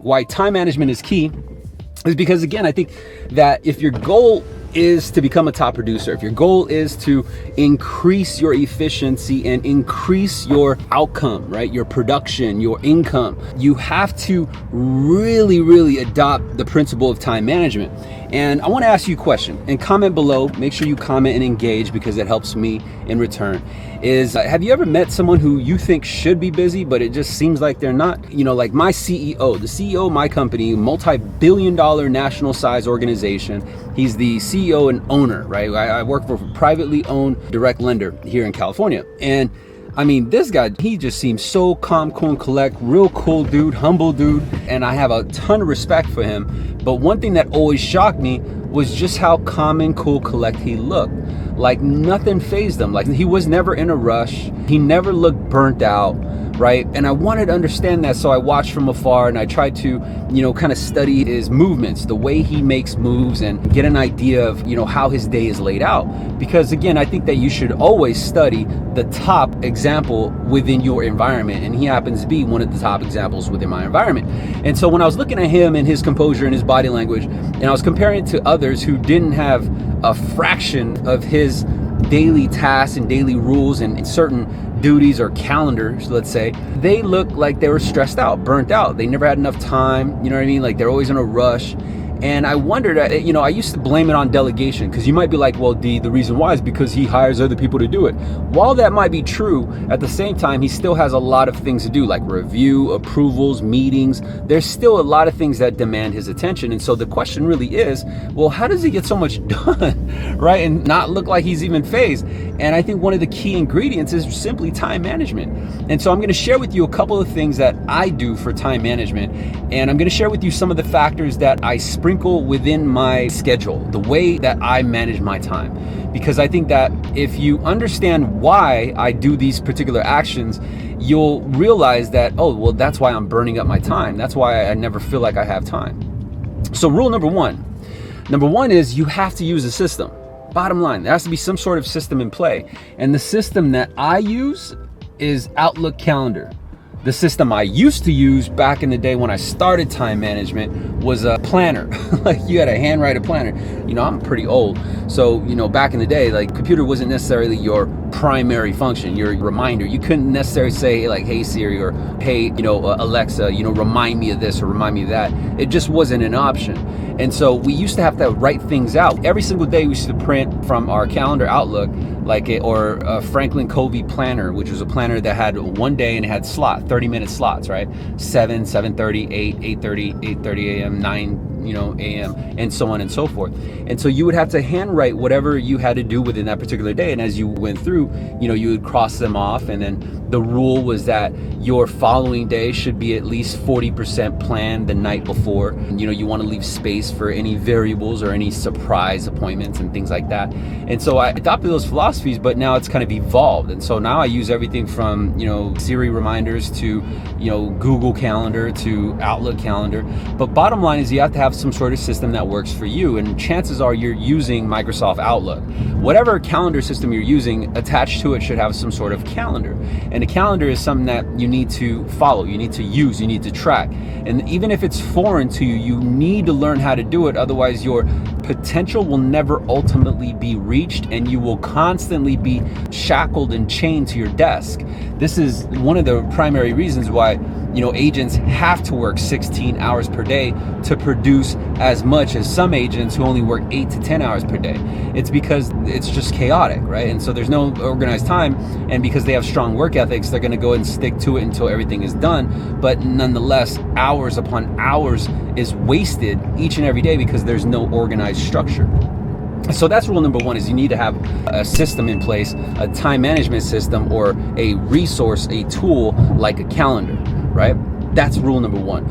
Why time management is key is because, again, I think that if your goal is to become a top producer, if your goal is to increase your efficiency and increase your outcome, right, your production, your income, you have to really adopt the principle of time management. And I want to ask you a question, and comment below. Make sure you comment and engage, because it helps me in return. Have you ever met someone who you think should be busy, but it just seems like they're not? You know, like my CEO, the CEO of my company, multi-billion-dollar national size organization. He's the CEO and owner, right? I work for a privately owned direct lender here in California. And I mean, this guy, he just seems so calm, cool, and collect, real cool dude, humble dude, and I have a ton of respect for him. But one thing that always shocked me was just how calm and cool, collect he looked. Like nothing fazed him. Like he was never in a rush. He never looked burnt out, right? And I wanted to understand that, so I watched from afar and I tried to, kind of study his movements, the way he makes moves, and get an idea of, how his day is laid out. Because again, I think that you should always study the top example within your environment, and he happens to be one of the top examples within my environment. And so when I was looking at him and his composure and his body language, and I was comparing it to others who didn't have a fraction of his daily tasks and daily rules and certain duties or calendars, let's say, they look like they were stressed out, burnt out. They never had enough time, you know what I mean? Like they're always in a rush. And I wondered, I used to blame it on delegation, because you might be like, well, D, the reason why is because he hires other people to do it. While that might be true, at the same time, he still has a lot of things to do, like review, approvals, meetings. There's still a lot of things that demand his attention. And so the question really is, well, how does he get so much done, right? And not look like he's even phased? And I think one of the key ingredients is simply time management. And so I'm going to share with you a couple of things that I do for time management. And I'm going to share with you some of the factors that I sprinkle within my schedule, the way that I manage my time. Because I think that if you understand why I do these particular actions, you'll realize that, oh, well, that's why I'm burning up my time. That's why I never feel like I have time. So rule number one is you have to use a system. Bottom line, there has to be some sort of system in play. And the system that I use is Outlook Calendar. The system I used to use back in the day when I started time management was a planner. Like you had to handwrite a planner. I'm pretty old. So, back in the day, like computer wasn't necessarily your primary function, your reminder. You couldn't necessarily say like, hey Siri, or hey, Alexa, remind me of this or remind me of that. It just wasn't an option. And so we used to have to write things out. Every single day we used to print from our calendar Outlook, or a Franklin Covey planner, which was a planner that had one day and it had 30-minute slots, right? 7, 7:30, 8, 8:30, 8:30 a.m., 9 a.m., and so on and so forth. And so you would have to handwrite whatever you had to do within that particular day. And as you went through, you would cross them off. And then the rule was that your following day should be at least 40% planned the night before. You want to leave space for any variables or any surprise appointments and things like that. And so I adopted those philosophies, but now it's kind of evolved. And so now I use everything from, Siri reminders to, Google Calendar to Outlook Calendar. But bottom line is you have to have some sort of system that works for you. And chances are you're using Microsoft Outlook. Whatever calendar system you're using, attached to it should have some sort of calendar. And a calendar is something that you need to follow, you need to use, you need to track. And even if it's foreign to you, you need to learn how to do it. Otherwise, your potential will never ultimately be reached, and you will constantly be shackled and chained to your desk. This is one of the primary reasons why agents have to work 16 hours per day to produce as much as some agents who only work 8 to 10 hours per day. It's because it's just chaotic, right? And so there's no organized time, and because they have strong work ethics, they're going to go and stick to it until everything is done. But nonetheless, hours upon hours is wasted each and every day because there's no organized structure. So that's rule number one, is you need to have a system in place, a time management system, or a resource, a tool like a calendar, right? That's rule number one.